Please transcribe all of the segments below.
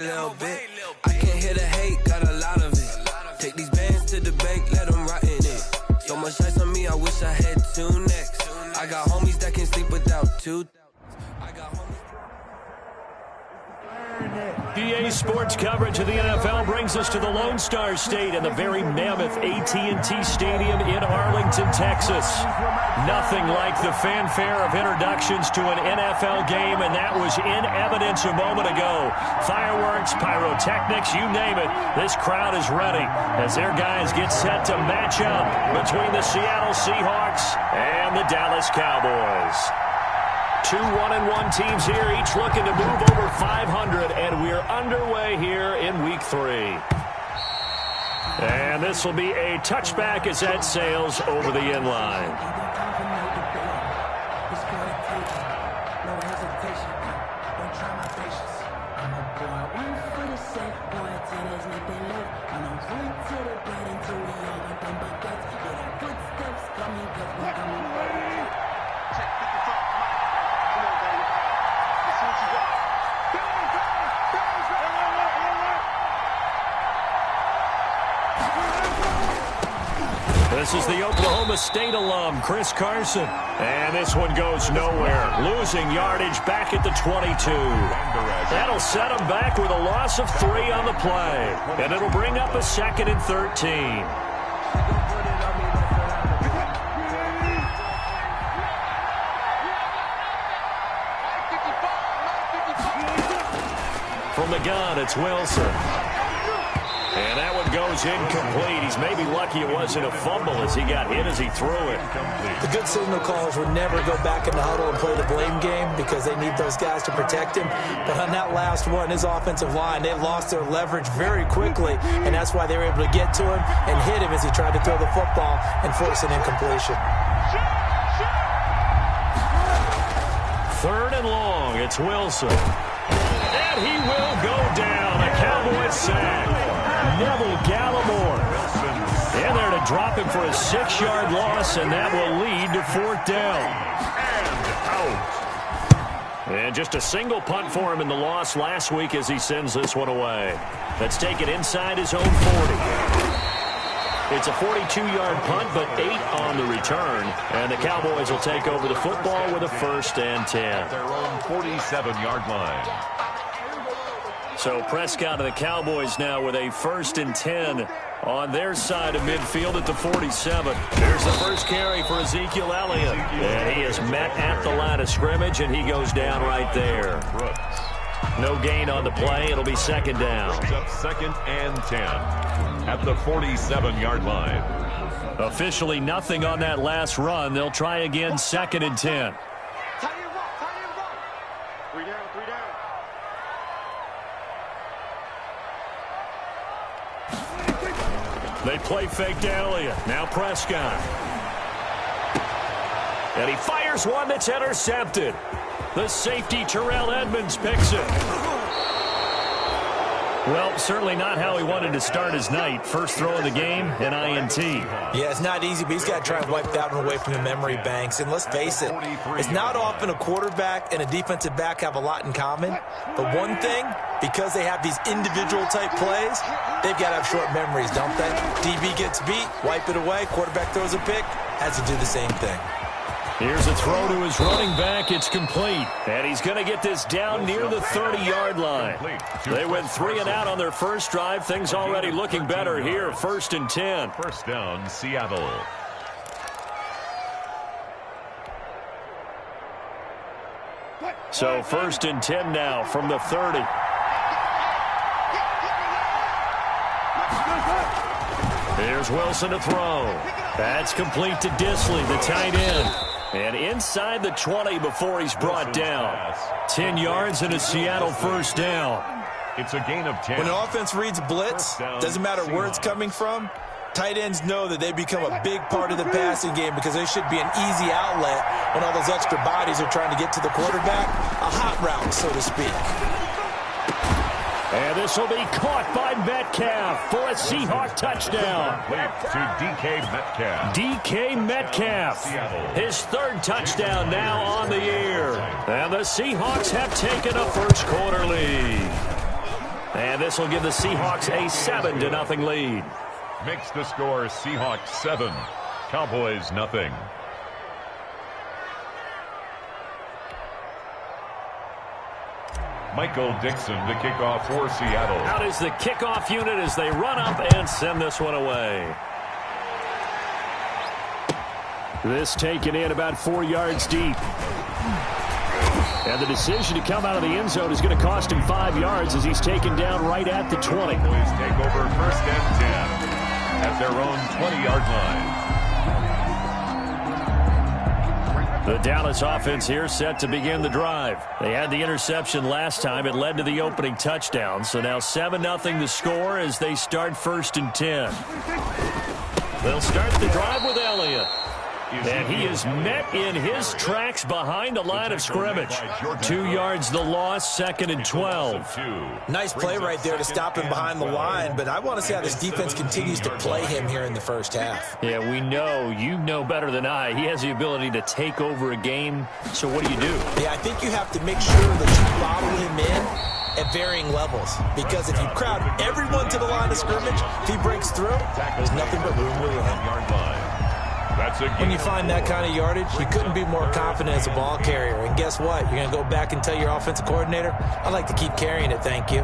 Little bit. I can't hear the hate, got a lot of it. Take these bands to the bank, let them rot in it. So much ice on me, I wish I had two necks. I got homies that can sleep without two. I got homies. EA Sports coverage of the NFL brings us to the Lone Star State and the very mammoth AT&T Stadium in Arlington, Texas. Nothing like the fanfare of introductions to an NFL game, and that was in evidence a moment ago. Fireworks, pyrotechnics, you name it. This crowd is ready as their guys get set to match up between the Seattle Seahawks and the Dallas Cowboys. Two 1-1 teams here, each looking to move over 500, and we're underway here in Week 3. And this will be a touchback as that sails over the end line. This is the Oklahoma State alum, Chris Carson. And this one goes nowhere. Losing yardage back at the 22. That'll set him back with a loss of 3 on the play. And it'll bring up a 2nd and 13. From the gun, it's Wilson. And that one goes incomplete. He's maybe lucky it wasn't a fumble as he got hit as he threw it. The good signal callers would never go back in the huddle and play the blame game because they need those guys to protect him. But on that last one, his offensive line, they lost their leverage very quickly, and that's why they were able to get to him and hit him as he tried to throw the football and force an incompletion. 3rd and long, it's Wilson. And he will go down. A Cowboys sack. Neville Gallimore. And there to drop him for a 6-yard loss, and that will lead to 4th down. And out. And just a single punt for him in the loss last week as he sends this one away. Let's take it inside his own 40. It's a 42-yard punt, but 8 on the return. And the Cowboys will take over the football with a 1st and 10. Their own 47-yard line. So Prescott and the Cowboys now with a 1st and 10 on their side of midfield at the 47. There's the first carry for Ezekiel Elliott. And he is met at the line of scrimmage, and he goes down right there. No gain on the play. It'll be 2nd down. Up 2nd and 10 at the 47-yard line. Officially nothing on that last run. They'll try again 2nd and 10. They play fake to Elliott. Now Prescott. And he fires one that's intercepted. The safety, Terrell Edmonds, picks it. Well, certainly not how he wanted to start his night. First throw of the game, an INT. Yeah, it's not easy, but he's got to try and wipe that one away from the memory banks. And let's face it, it's not often a quarterback and a defensive back have a lot in common. But one thing, because they have these individual type plays, they've got to have short memories, don't they? DB gets beat, wipe it away, quarterback throws a pick, has to do the same thing. Here's a throw to his running back. It's complete. And he's going to get this down near the 30-yard line. They went 3 and out on their first drive. Things already looking better here. 1st and 10. 1st down, Seattle. So 1st and 10 now from the 30. Here's Wilson to throw. That's complete to Disley, the tight end. And inside the 20 before he's brought down. 10 yards and a Seattle 1st down. It's a gain of 10. When an offense reads blitz, doesn't matter where it's coming from, tight ends know that they become a big part of the passing game because they should be an easy outlet when all those extra bodies are trying to get to the quarterback. A hot route, so to speak. And this will be caught by Metcalf for a Seahawk touchdown. To DK Metcalf. DK Metcalf. His 3rd touchdown now on the year. And the Seahawks have taken a first quarter lead. And this will give the Seahawks a 7-0 lead. Makes the score Seahawks 7, Cowboys nothing. Michael Dixon to kick off for Seattle. Out is the kickoff unit as they run up and send this one away. This taken in about 4 yards deep. And the decision to come out of the end zone is going to cost him 5 yards as he's taken down right at the 20. Cowboys take over 1st and 10 at their own 20-yard line. The Dallas offense here set to begin the drive. They had the interception last time. It led to the opening touchdown. So now 7-0 the score as they start 1st and 10. They'll start the drive with Elliott. And he is met in his tracks behind the line of scrimmage. 2 yards the loss, 2nd and 12. Nice play right there to stop him behind the line, but I want to see how this defense continues to play him here in the first half. Yeah, we know. You know better than I. He has the ability to take over a game. So what do you do? Yeah, I think you have to make sure that you bottle him in at varying levels, because if you crowd everyone to the line of scrimmage, if he breaks through, there's nothing but room with him. When you find that kind of yardage, you couldn't be more confident as a ball carrier. And guess what? You're going to go back and tell your offensive coordinator, I'd like to keep carrying it, thank you.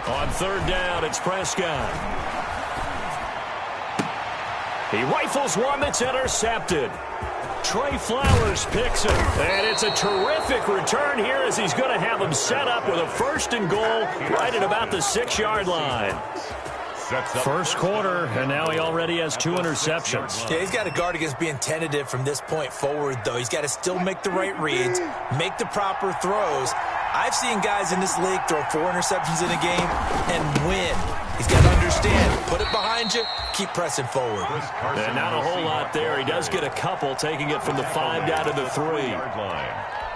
On 3rd down, it's Prescott. He rifles one that's intercepted. Trey Flowers picks it. And it's a terrific return here as he's going to have him set up with a 1st and goal right at about the 6-yard line. First quarter, and now he already has 2 interceptions. Yeah, he's got to guard against being tentative from this point forward, though. He's got to still make the right reads, make the proper throws. I've seen guys in this league throw 4 interceptions in a game and win. He's got to understand, put it behind you, keep pressing forward. And not a whole lot there. He does get a couple, taking it from the 5 down to the 3.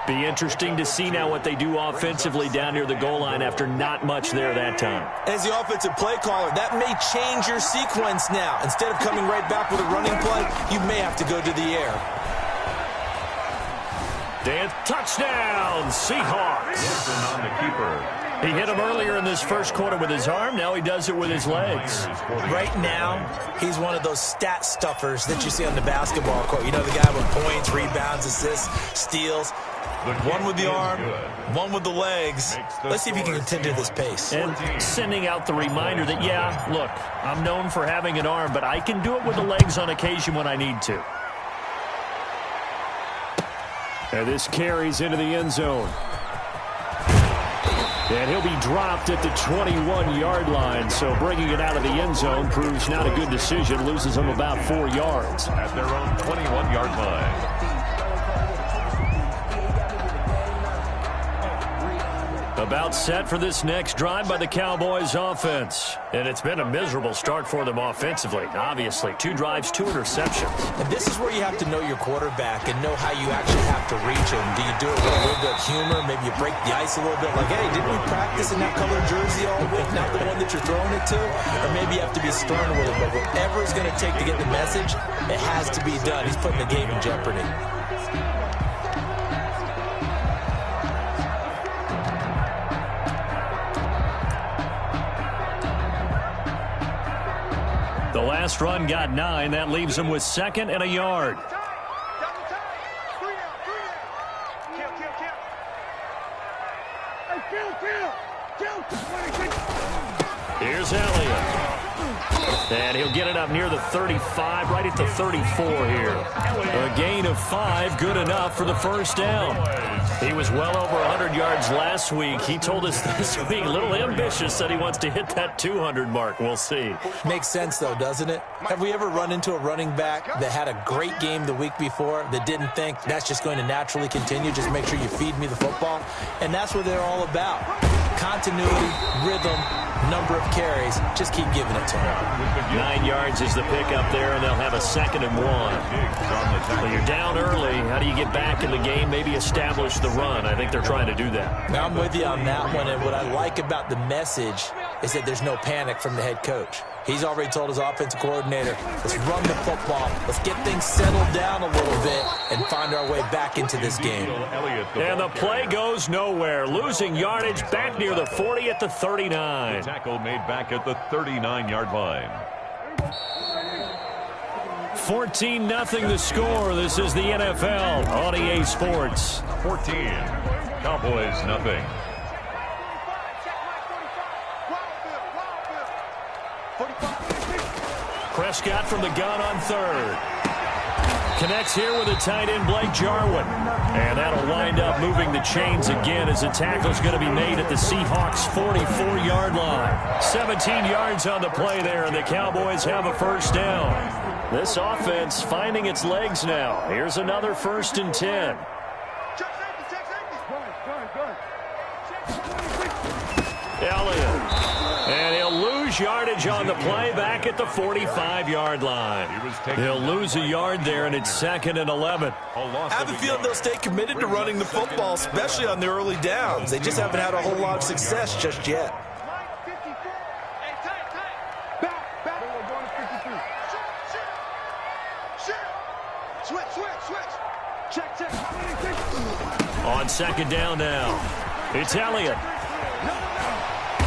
Be interesting to see now what they do offensively down near the goal line after not much there that time. As the offensive play caller, that may change your sequence now. Instead of coming right back with a running play, you may have to go to the air. Dan, touchdown, Seahawks. On the keeper. He hit him earlier in this first quarter with his arm. Now he does it with his legs. Right now, he's one of those stat stuffers that you see on the basketball court. You know, the guy with points, rebounds, assists, steals. One with the arm, one with the legs. Let's see if he can continue this pace. And sending out the reminder that, yeah, look, I'm known for having an arm, but I can do it with the legs on occasion when I need to. And this carries into the end zone. And he'll be dropped at the 21-yard line, so bringing it out of the end zone proves not a good decision, loses him about 4 yards. At their own 21-yard line. About set for this next drive by the Cowboys offense. And it's been a miserable start for them offensively. Obviously, 2 drives, 2 interceptions. And this is where you have to know your quarterback and know how you actually have to reach him. Do you do it with a little bit of humor? Maybe you break the ice a little bit. Like, hey, didn't we practice in that colored jersey all week? Not the one that you're throwing it to? Or maybe you have to be stern with him. But whatever it's going to take to get the message, it has to be done. He's putting the game in jeopardy. The last run got 9. That leaves him with 2nd and a yard. Here's Elliott. And he'll get it up near the 35, right at the 34 here. A gain of 5, good enough for the first down. He was well over 100 yards last week. He told us this week, a little ambitious, that he wants to hit that 200 mark. We'll see. Makes sense, though, doesn't it? Have we ever run into a running back that had a great game the week before that didn't think that's just going to naturally continue? Just make sure you feed me the football. And that's what they're all about. Continuity, rhythm, number of carries. Just keep giving it return. 9 yards is the pickup there, and they'll have a 2nd and 1. Well, you're down early. How do you get back in the game, maybe establish the run? I think they're trying to do that. Now, I'm with you on that one, and what I like about the message is that there's no panic from the head coach. He's already told his offensive coordinator, let's run the football, let's get things settled down a little bit and find our way back into this game. And the play goes nowhere. Losing yardage back near the 40 at the 39. The tackle made back at the 39-yard line. 14-0 the score. This is the NFL on EA Sports. 14. Cowboys, nothing. Prescott from the gun on 3rd. Connects here with a tight end, Blake Jarwin. And that'll wind up moving the chains again as the tackle's going to be made at the Seahawks' 44-yard line. 17 yards on the play there, and the Cowboys have a 1st down. This offense finding its legs now. Here's another 1st and 10. Elliott. And he'll lose yardage on the play back at the 45-yard line. He'll lose a yard there, and it's 2nd and 11. I have a feeling they'll stay committed to running the football, especially on the early downs. They just haven't had a whole lot of success just yet. On 2nd down now, it's Elliott.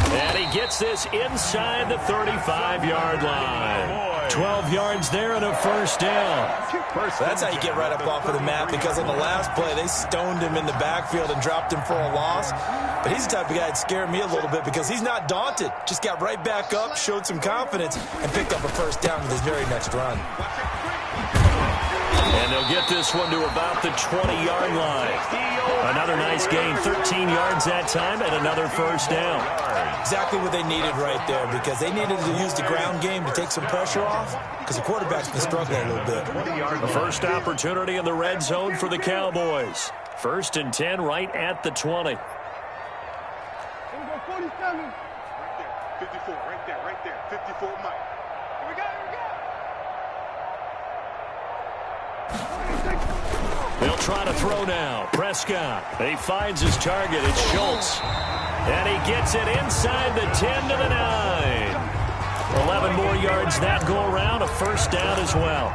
And he gets this inside the 35-yard line. 12 yards there and a 1st down. That's how you get right up off of the mat, because on the last play, they stoned him in the backfield and dropped him for a loss. But he's the type of guy that scared me a little bit because he's not daunted. Just got right back up, showed some confidence, and picked up a 1st down with his very next run. And they'll get this one to about the 20-yard line. Another nice gain, 13 yards that time, and another 1st down. Exactly what they needed right there, because they needed to use the ground game to take some pressure off, because the quarterback's been struggling a little bit. The first opportunity in the red zone for the Cowboys. 1st and 10 right at the 20. 54, right there. 54, Mike. Here we go. They'll try to throw now. Prescott. He finds his target. It's Schultz. And he gets it inside the 10 to the 9. 11 more yards that go around. A 1st down as well.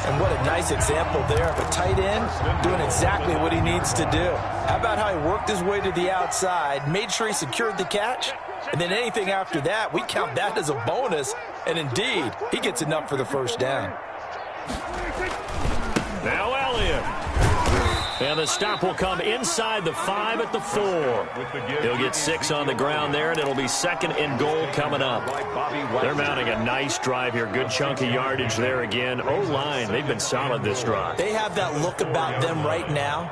And what a nice example there of a tight end doing exactly what he needs to do. How about how he worked his way to the outside, made sure he secured the catch, and then anything after that, we count that as a bonus. And indeed, he gets enough for the 1st down. Now Elliott. And the stop will come inside the 5 at the 4. He'll get 6 on the ground there, and it'll be 2nd and goal coming up. They're mounting a nice drive here. Good chunk of yardage there again. O-line, they've been solid this drive. They have that look about them right now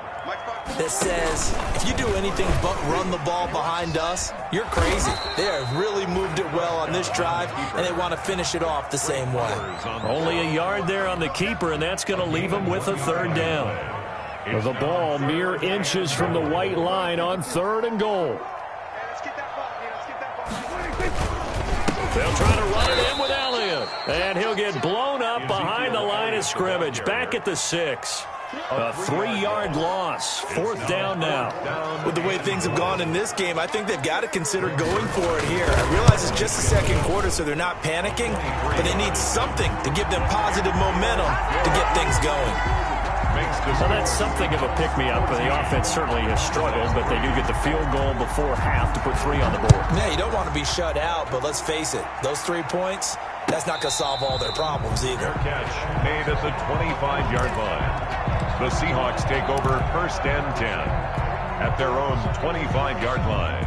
that says, if you do anything but run the ball behind us, you're crazy. They have really moved it well on this drive, and they want to finish it off the same way. Only a yard there on the keeper, and that's going to leave them with a 3rd down. The ball mere inches from the white line on 3rd and goal. They'll try to run it in with Elliott. And he'll get blown up behind the line of scrimmage. Back at the 6. A 3-yard loss. 4th down now. With the way things have gone in this game, I think they've got to consider going for it here. I realize it's just the 2nd quarter, so they're not panicking, but they need something to give them positive momentum to get things going. So that's something of a pick-me-up. The offense certainly has struggled, but they do get the field goal before half to put 3 on the board. Yeah, you don't want to be shut out, but let's face it, those 3 points, that's not going to solve all their problems either. Catch made at the 25-yard line. The Seahawks take over 1st and 10 at their own 25-yard line.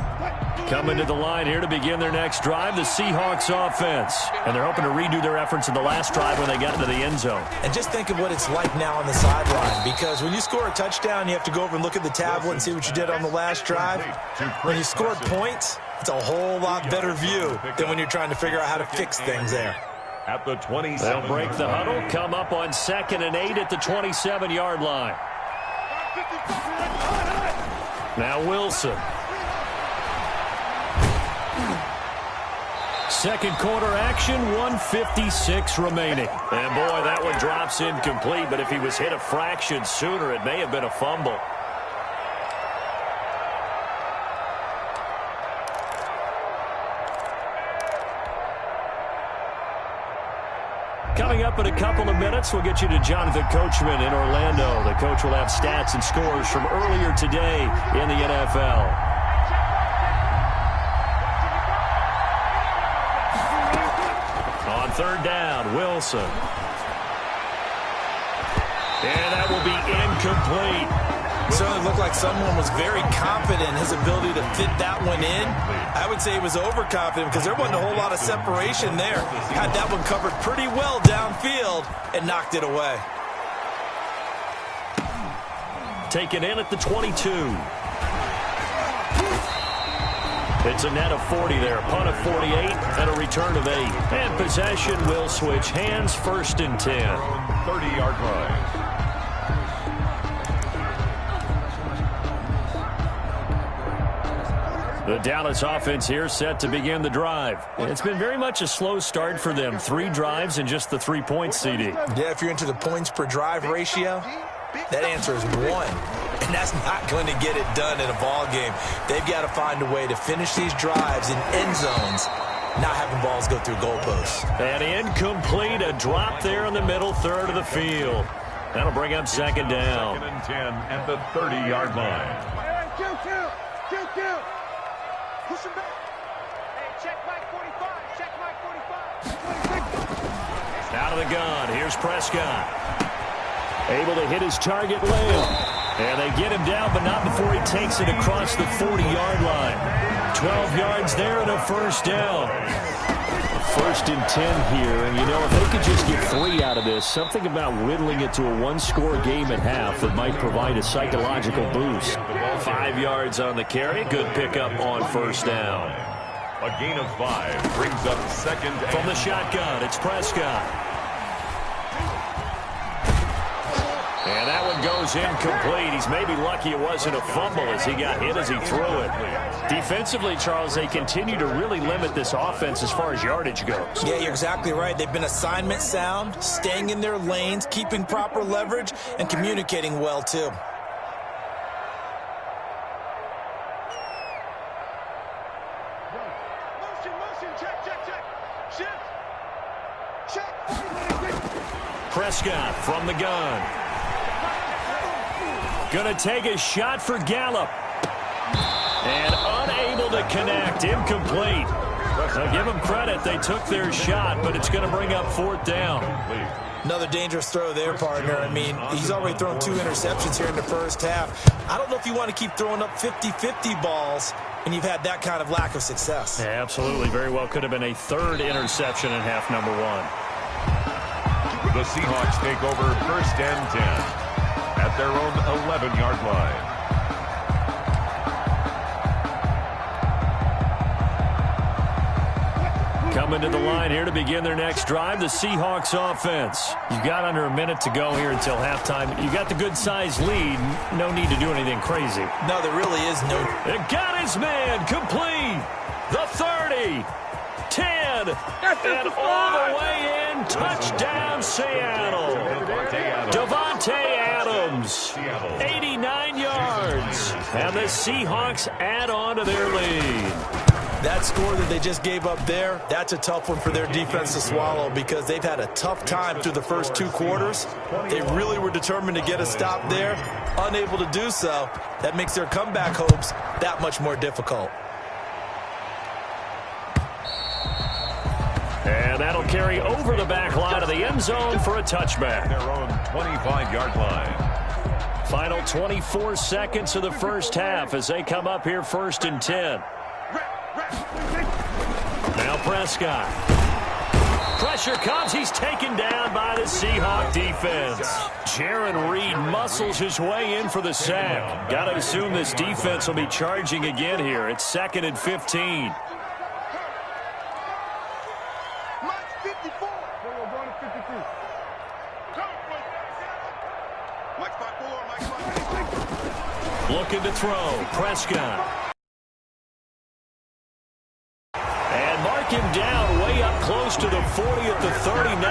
Coming to the line here to begin their next drive, the Seahawks offense. And they're hoping to redo their efforts in the last drive when they got into the end zone. And just think of what it's like now on the sideline, because when you score a touchdown, you have to go over and look at the tablet and see what you did on the last drive. When you scored points, it's a whole lot better view than when you're trying to figure out how to fix things there. At the 27. They'll break the huddle, come up on 2nd and 8 at the 27-yard line. Now Wilson. Second quarter action, 1:56 remaining. And boy, that one drops incomplete, but if he was hit a fraction sooner, it may have been a fumble. Coming up in a couple of minutes, we'll get you to Jonathan Coachman in Orlando. The coach will have stats and scores from earlier today in the NFL. On third down, Wilson. And that will be incomplete. Certainly looked like someone was very confident in his ability to fit that one in. I would say he was overconfident because there wasn't a whole lot of separation there. Had that one covered pretty well downfield and knocked it away. Taken in at the 22. It's a net of 40 there. Punt of 48 and a return of 8. And possession will switch hands, first and 10. 30-yard line. The Dallas offense here set to begin the drive. It's been very much a slow start for them. 3 drives and just the 3 points, CD. Yeah, if you're into the points per drive ratio, that answer is 1. And that's not going to get it done in a ball game. They've got to find a way to finish these drives in end zones, not having balls go through goalposts. And incomplete, a drop there in the middle third of the field. That'll bring up second down. Second and 10 at the 30-yard line. Kill. Push him back. Hey, check Mike 45. Check Mike 45. Out of the gun. Here's Prescott. Able to hit his target layup. And they get him down, but not before he takes it across the 40-yard line. 12 yards there and a first down. First and 10 here. And, you know, if they could just get 3 out of this, something about whittling it to a one-score game at half that might provide a psychological boost. 5 yards on the carry. Good pickup on first down. A gain of 5 brings up second. From the shotgun, it's Prescott. And that one goes incomplete. He's maybe lucky it wasn't a fumble as he got hit as he threw it. Defensively, Charles, they continue to really limit this offense as far as yardage goes. Yeah, you're exactly right. They've been assignment sound, staying in their lanes, keeping proper leverage, and communicating well, too. Prescott from the gun. Gonna take a shot for Gallup. And unable to connect. Incomplete. Now give them credit. They took their shot, but it's going to bring up fourth down. Another dangerous throw there, partner. I mean, he's already thrown 2 interceptions here in the first half. I don't know if you want to keep throwing up 50-50 balls when you've had that kind of lack of success. Yeah, absolutely. Very well could have been a 3rd interception in half number 1. The Seahawks take over first and 10 at their own 11-yard line. Coming to the line here to begin their next drive, the Seahawks offense. You've got under a minute to go here until halftime. You got the good-sized lead. No need to do anything crazy. No, there really is no. They got his man complete. The 30, 10, and all the way in. Touchdown, Seattle. Davante Adams, 89 yards. And the Seahawks add on to their lead. That score that they just gave up there, that's a tough one for their defense to swallow because they've had a tough time through the first 2 quarters. They really were determined to get a stop there, unable to do so. That makes their comeback hopes that much more difficult. And that'll carry over the back line of the end zone for a touchback. Their own 25-yard line. Final 24 seconds of the first half as they come up here first and 10. Now Prescott. Pressure comes. He's taken down by the Seahawk defense. Jaron Reed muscles his way in for the sack. Got to assume this defense will be charging again here. It's 2nd and 15. Looking to throw. Prescott. And him down way up close to the 40 at the 39.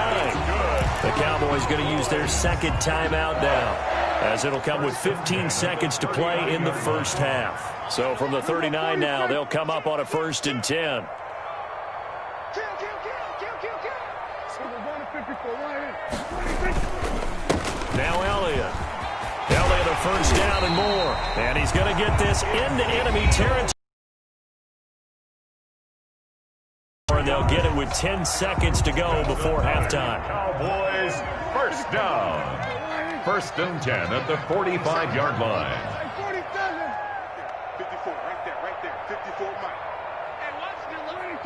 The Cowboys going to use their second timeout now, as it'll come with 15 seconds to play in the first half. So from the 39 now, they'll come up on a 1st and 10. Now Elliott. Elliott a first down and more. And he's going to get this into enemy territory. And they'll get it with 10 seconds to go before halftime. Cowboys first down. 1st and 10 at the 45-yard line. 54, right there, 54, Mike. And watch the line.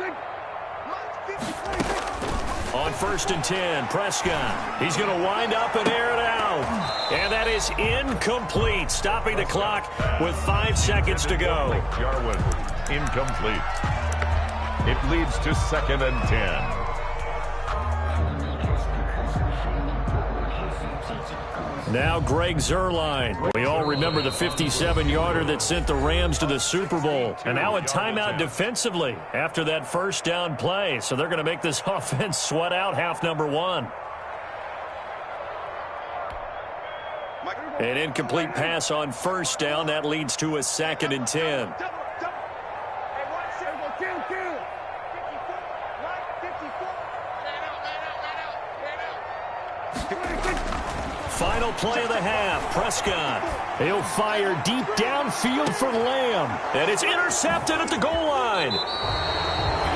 On 1st and 10, Prescott. He's going to wind up and air it out. And that is incomplete, stopping the clock with 5 seconds to go. Jarwin, incomplete. It leads to 2nd and 10. Now Greg Zuerlein. We all remember the 57-yarder that sent the Rams to the Super Bowl. And now a timeout defensively after that first down play. So they're going to make this offense sweat out half number 1. An incomplete pass on first down. That leads to a 2nd and 10. Final play of the half. Prescott. He'll fire deep downfield for Lamb. And it's intercepted at the goal line.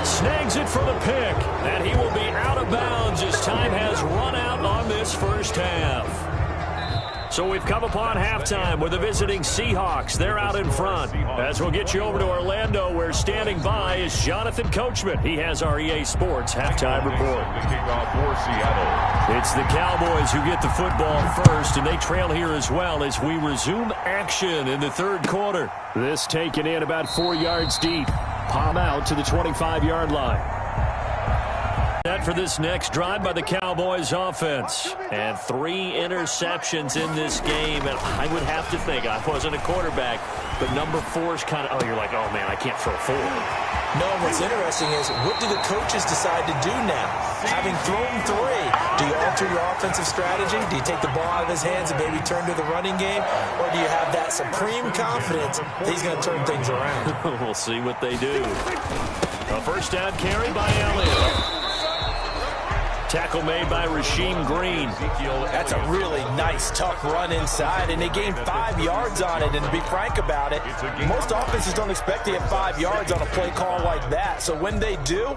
Snags it for the pick. And he will be out of bounds as time has run out on this first half. So we've come upon halftime with the visiting Seahawks. They're out in front. As we'll get you over to Orlando, where standing by is Jonathan Coachman. He has our EA Sports halftime report. The kickoff for Seattle. It's the Cowboys who get the football first, and they trail here as well as we resume action in the 3rd quarter. This taken in about 4 yards deep. Palm out to the 25-yard line. Set for this next drive by the Cowboys offense. And 3 interceptions in this game. And I would have to think, I wasn't a quarterback, but number 4 is kind of, oh, you're like, oh, man, I can't throw 4. No, what's interesting is, what do the coaches decide to do now? Having thrown 3, do you alter your offensive strategy? Do you take the ball out of his hands and maybe turn to the running game? Or do you have that supreme confidence that he's going to turn things around? We'll see what they do. A first down carry by Elliott. Tackle made by Rasheem Green. That's a really nice, tough run inside, and they gained 5 yards on it. And to be frank about it, most offenses don't expect to get 5 yards on a play call like that. So when they do,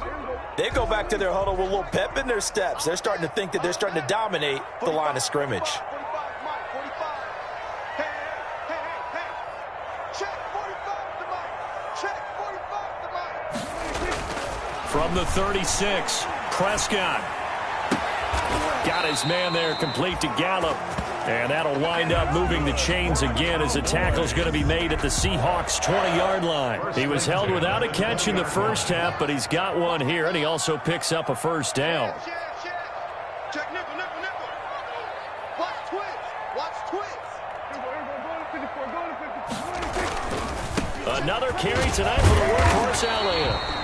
they go back to their huddle with a little pep in their steps. They're starting to think that they're starting to dominate the line of scrimmage. From the 36, Prescott. Got his man there, complete to Gallup. And that'll wind up moving the chains again as the tackle's going to be made at the Seahawks' 20-yard line. He was held without a catch in the first half, but he's got one here, and he also picks up a first down. Check nickel. Watch twins. Another carry tonight for the workhorse Elliott.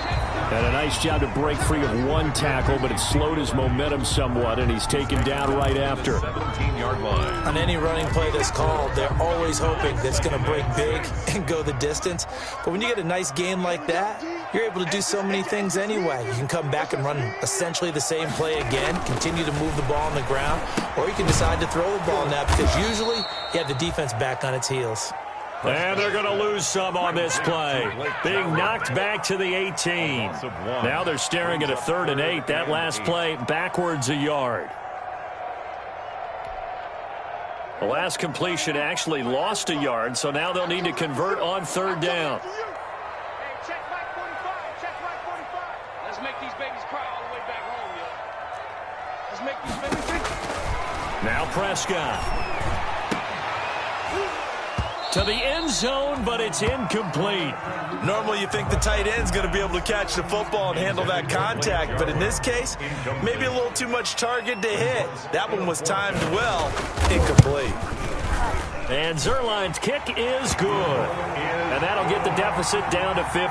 And a nice job to break free of one tackle, but it slowed his momentum somewhat, and he's taken down right after. 17-yard line. On any running play that's called, they're always hoping that it's going to break big and go the distance. But when you get a nice game like that, you're able to do so many things anyway. You can come back and run essentially the same play again, continue to move the ball on the ground, or you can decide to throw the ball now because usually you have the defense back on its heels. And they're going to lose some on this play. Being knocked back to the 18. Now they're staring at a 3rd and 8. That last play backwards a yard. The last completion actually lost a yard, so now they'll need to convert on 3rd down. Hey, check Mike 45. Check Mike 45. Let's make these babies cry all the way back home, yo. Let's make these babies cry. Now Prescott. To the end zone, but it's incomplete. Normally you think the tight end's going to be able to catch the football and handle that contact, but in this case, maybe a little too much target to hit. That one was timed well, incomplete. And Zerline's kick is good. And that'll get the deficit down to 15.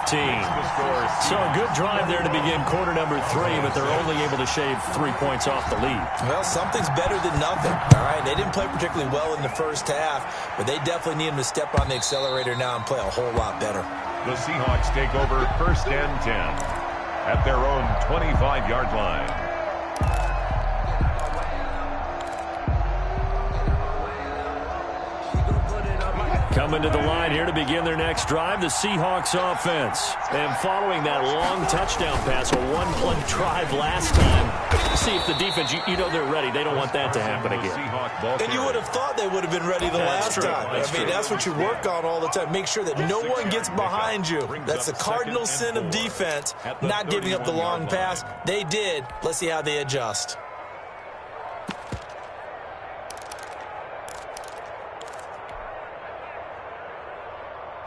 So a good drive there to begin quarter number 3, but they're only able to shave 3 points off the lead. Well, something's better than nothing. All right, they didn't play particularly well in the first half, but they definitely need them to step on the accelerator now and play a whole lot better. The Seahawks take over 1st and 10 at their own 25-yard line. Coming to the line here to begin their next drive, the Seahawks offense. And following that long touchdown pass, a one-play drive last time, see if the defense, you know they're ready. They don't want that to happen again. And you would have thought they would have been ready the last time. I mean, that's what you work on all the time. Make sure that no one gets behind you. That's the cardinal sin of defense, not giving up the long pass. They did. Let's see how they adjust.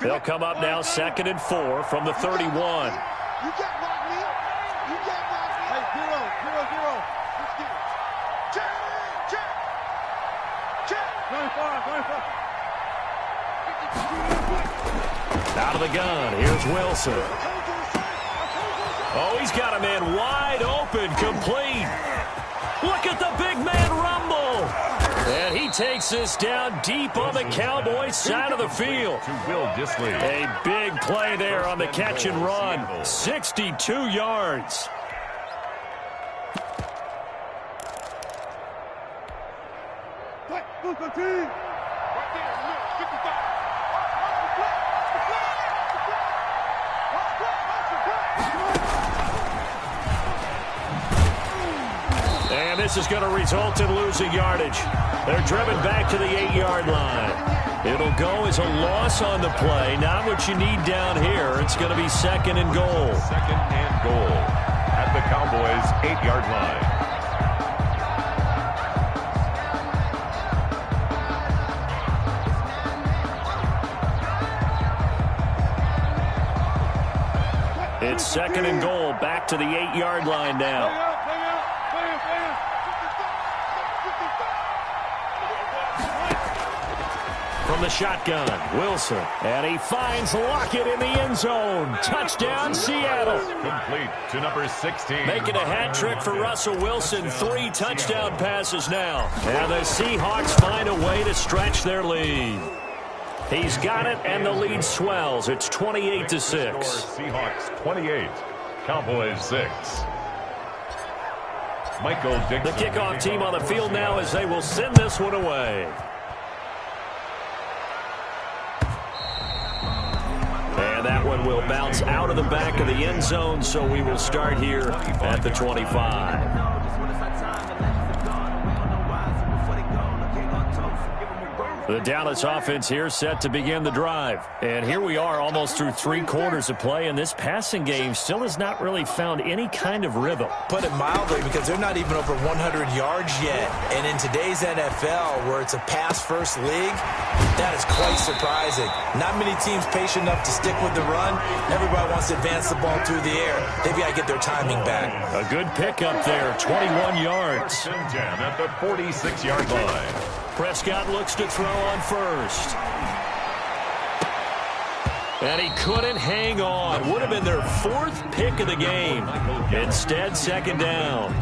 They'll come up now 2nd and 4 from the 31. You can't block me. You can't block me. Hey, 0, 0, 0. Let's get it. Check. Check. 25. Out of the gun. Here's Wilson. Oh, he's got a man wide open, complete. Look at the big man rumble. And he takes this down deep on the Cowboys side of the field. A big play there on the catch and run. 62 yards. And this is going to result in losing yardage. They're driven back to the 8-yard line. It'll go as a loss on the play. Not what you need down here. It's going to be 2nd and goal. 2nd and goal at the Cowboys' 8-yard line. It's 2nd and goal, back to the 8-yard line now. From the shotgun, Wilson, and he finds Lockett in the end zone. Touchdown, Seattle. Complete to number 16. Making a hat trick for Russell Wilson. 3 touchdown passes now. And the Seahawks find a way to stretch their lead. He's got it, and the lead swells. It's 28-6. Seahawks 28, Cowboys 6. Michael Dixon. The kickoff team on the field now as they will send this one away. And that one will bounce out of the back of the end zone, so we will start here at the 25. The Dallas offense here set to begin the drive. And here we are almost through 3 quarters of play, and this passing game still has not really found any kind of rhythm. Put it mildly, because they're not even over 100 yards yet. And in today's NFL, where it's a pass-first league, that is quite surprising. Not many teams patient enough to stick with the run. Everybody wants to advance the ball through the air. They've got to get their timing back. A good pickup there, 21 yards. At the 46-yard line. Prescott looks to throw on first. And he couldn't hang on. Would have been their 4th pick of the game. Instead, 2nd down.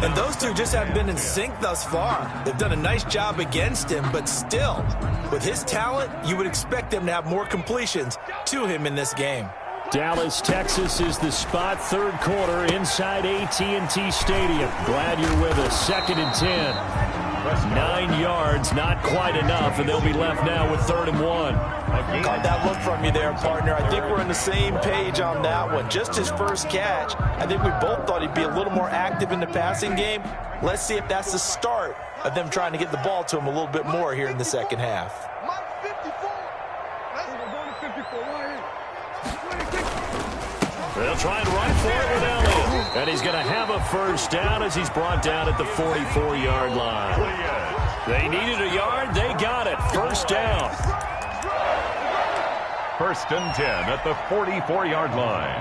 And those two just haven't been in sync thus far. They've done a nice job against him, but still, with his talent, you would expect them to have more completions to him in this game. Dallas, Texas is the spot. 3rd quarter inside AT&T Stadium. Glad you're with us. 2nd and 10. 9 yards, not quite enough, and they'll be left now with 3rd and 1. Caught that look from you there, partner. I think we're on the same page on that one. Just his first catch. I think we both thought he'd be a little more active in the passing game. Let's see if that's the start of them trying to get the ball to him a little bit more here in the second half. They'll try and run for it with Elliott. And he's going to have a first down as he's brought down at the 44-yard line. They needed a yard. They got it. First down. 1st and 10 at the 44-yard line.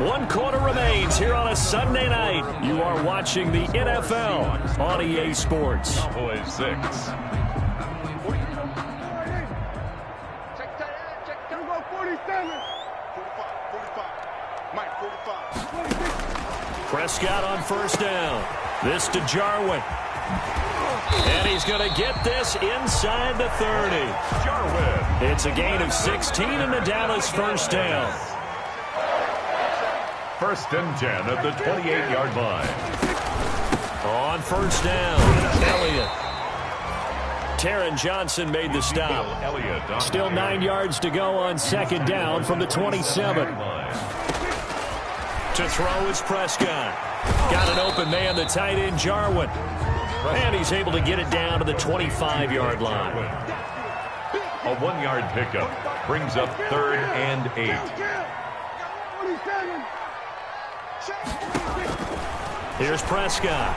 1 quarter remains here on a Sunday night. You are watching the NFL on EA Sports. Cowboys 6. Prescott on first down. This to Jarwin. And he's going to get this inside the 30. Jarwin. It's a gain of 16 and the Dallas first down. 1st and 10 at the 28-yard line. On first down, Elliott. Taron Johnson made the stop. Still 9 yards to go on 2nd down from the 27. To throw is Prescott. Got an open man, the tight end Jarwin. And he's able to get it down to the 25-yard line. A 1-yard pickup brings up 3rd and 8. Here's Prescott.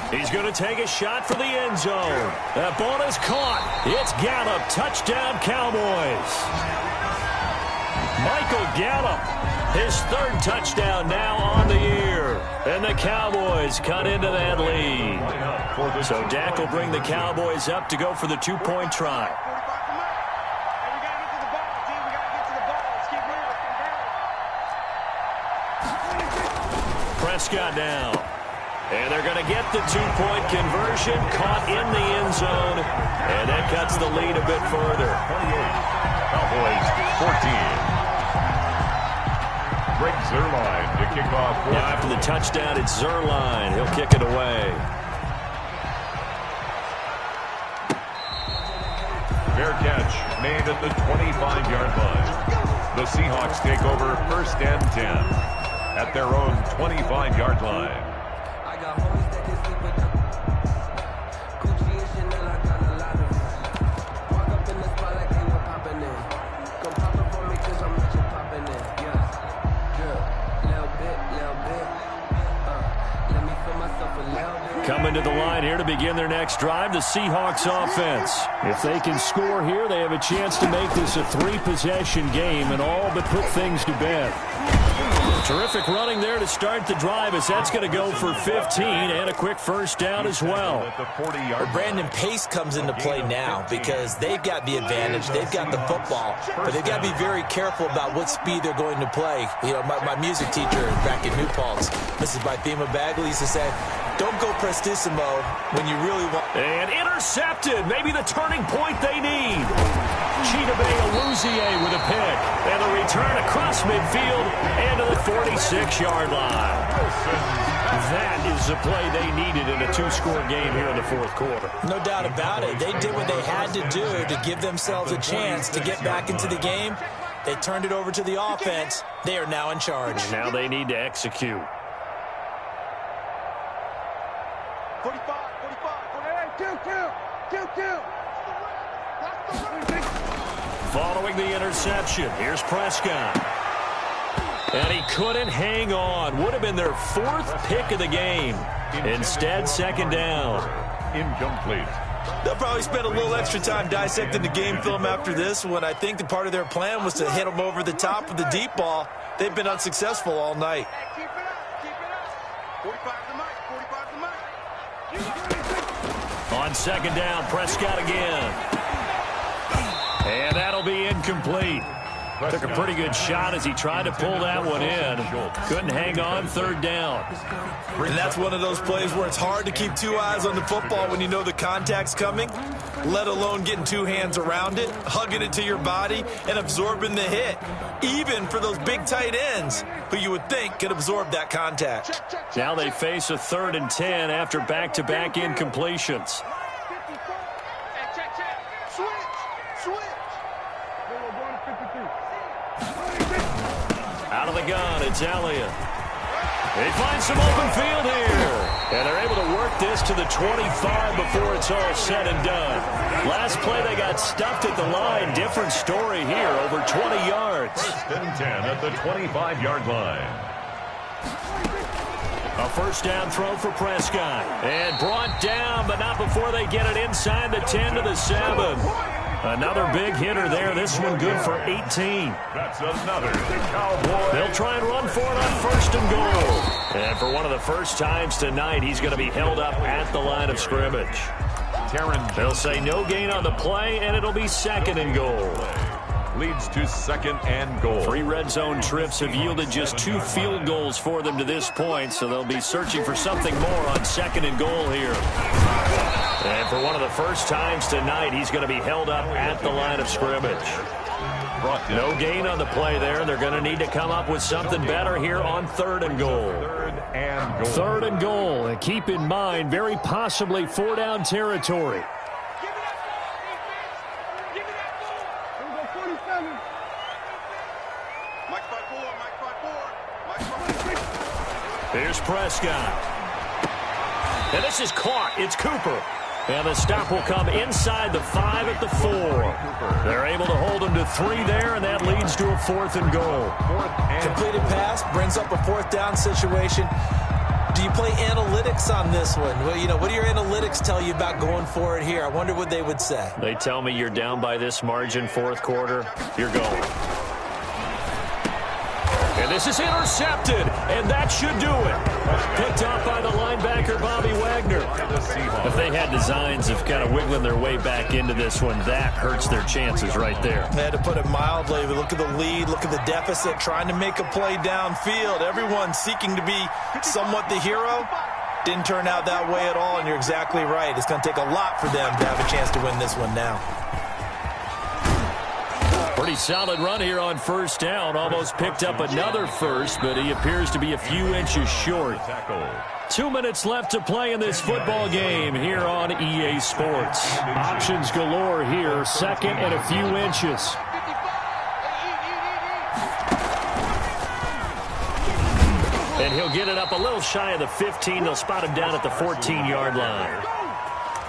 He's going to take a shot for the end zone. That ball is caught. It's Gallup. Touchdown, Cowboys. Michael Gallup, his 3rd touchdown now on the year. And the Cowboys cut into that lead. So Dak will bring the Cowboys up to go for the 2-point try. Prescott now. And they're going to get the 2-point conversion, caught in the end zone, and that cuts the lead a bit further. 28, Cowboys 14. Greg Zuerlein to kick off. Now after the touchdown, it's Zuerlein. He'll kick it away. Fair catch made at the 25-yard line. The Seahawks take over 1st and 10 at their own 25-yard line. Coming to the line here to begin their next drive, the Seahawks offense. If they can score here, they have a chance to make this a 3-possession game and all but put things to bed. Terrific running there to start the drive as that's going to go for 15 and a quick first down as well. Brandon, pace comes into play now because they've got the advantage. They've got the football, but they've got to be very careful about what speed they're going to play. You know, my music teacher back in New Paltz, Mrs. Bythema Bagley, used to say, don't go prestissimo when you really want. And intercepted. Maybe the turning point they need. Chidobe Awuzie with a pick. And the return across midfield and to the 46-yard line. That is the play they needed in a 2-score game here in the 4th quarter. No doubt about it. They did what they had to do to give themselves a chance to get back into the game. They turned it over to the offense. They are now in charge. And now they need to execute. 45, 2. Following the interception, here's Prescott. And he couldn't hang on. Would have been their 4th pick of the game. Instead, 2nd down. Incomplete. They'll probably spend a little extra time dissecting the game film after this one. I think that part of their plan was to hit them over the top with the deep ball. They've been unsuccessful all night. Keep it up. 45 to Mike. On 2nd down, Prescott again. And that'll be incomplete. Took a pretty good shot as he tried to pull that one in. Couldn't hang on, 3rd down. And that's one of those plays where it's hard to keep 2 eyes on the football when you know the contact's coming, let alone getting 2 hands around it, hugging it to your body, and absorbing the hit. Even for those big tight ends who you would think could absorb that contact. Now they face a 3rd and 10 after back-to-back incompletions. Out of the gun, it's Elliott. They find some open field here. And they're able to work this to the 25 before it's all said and done. Last play, they got stuffed at the line. Different story here, over 20 yards. 1st and 10 at the 25-yard line. A 1st down throw for Prescott. And brought down, but not before they get it inside the 10 to the 7. Another big hitter there. This one good for 18. That's another Cowboy. They'll try and run for it on 1st and goal. And for one of the first times tonight, he's going to be held up at the line of scrimmage. They'll say no gain on the play, and it'll be 2nd and goal. Leads to 2nd and goal. 3 red zone trips have yielded just 2 field goals for them to this point, so they'll be searching for something more on 2nd and goal here. And for one of the first times tonight, he's going to be held up at the line of scrimmage. No gain on the play there. They're going to need to come up with something better here on 3rd and goal. 3rd and goal. And keep in mind, very possibly 4-down territory. Here's Prescott. And this is caught. It's Cooper. And the stop will come inside the 5 at the 4. They're able to hold him to 3 there, and that leads to a 4th and goal. Completed pass brings up a 4th down situation. Do you play analytics on this one? Well, you know, what do your analytics tell you about going for it here? I wonder what they would say. They tell me you're down by this margin, 4th quarter, you're going. And this is intercepted, and that should do it. Picked off by the linebacker, Bobby Wagner. If they had designs of kind of wiggling their way back into this one, that hurts their chances right there. They had to put it mildly. Look at the lead, look at the deficit, trying to make a play downfield. Everyone seeking to be somewhat the hero. Didn't turn out that way at all, and you're exactly right. It's going to take a lot for them to have a chance to win this one now. Pretty solid run here on 1st down. Almost picked up another first, but he appears to be a few inches short. 2 minutes left to play in this football game here on EA Sports. Options galore here. 2nd and a few inches. And he'll get it up a little shy of the 15. They'll spot him down at the 14-yard line.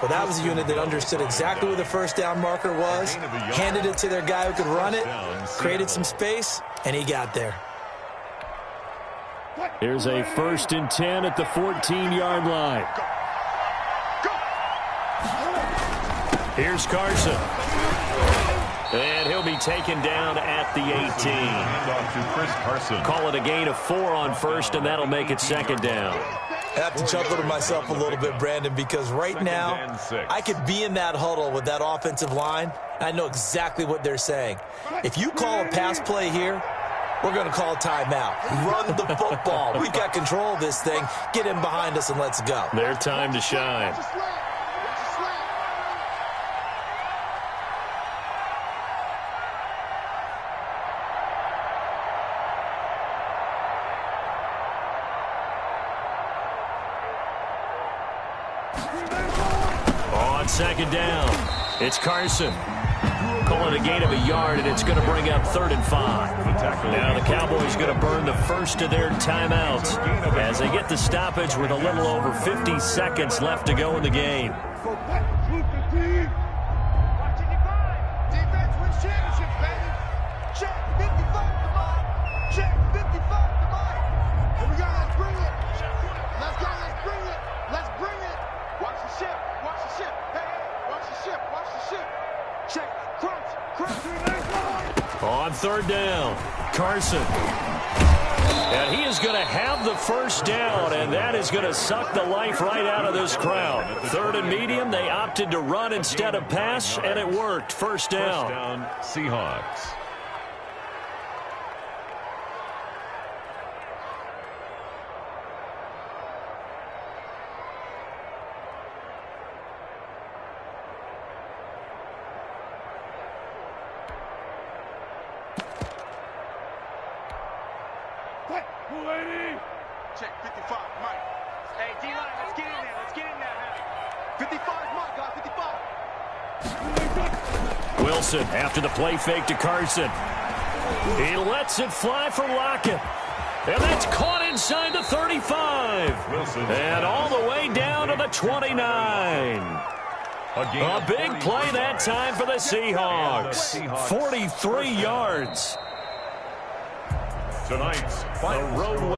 Well, that was a unit that understood exactly where the 1st down marker was, handed it to their guy who could run it, created some space, and he got there. Here's a 1st and 10 at the 14-yard line. Here's Carson. And he'll be taken down at the 18. Call it a gain of 4 on 1st, and that'll make it 2nd down. I have to chuckle to myself a little bit, Brandon, because right now I could be in that huddle with that offensive line. I know exactly what they're saying. If you call a pass play here, we're going to call a timeout. Run the football. We've got control of this thing. Get in behind us and let's go. Their time to shine. On 2nd down, it's Carson. Call it a gain of a yard, and it's going to bring up 3rd and 5. Now the Cowboys going to burn the first of their timeouts as they get the stoppage with a little over 50 seconds left to go in the game. On 3rd down, Carson. And he is going to have the 1st down, and that is going to suck the life right out of this crowd. 3rd and medium, they opted to run instead of pass, and it worked. 1st down. Seahawks. Check 55, Mike. Hey, D-line, let's get in there. Let's get in there now. 55, Mike, guys, 55. Wilson after the play fake to Carson. He lets it fly for Lockett. And that's caught inside the 35. And all the way down to the 29. A big play that time for the Seahawks. 43 yards. Tonight's road.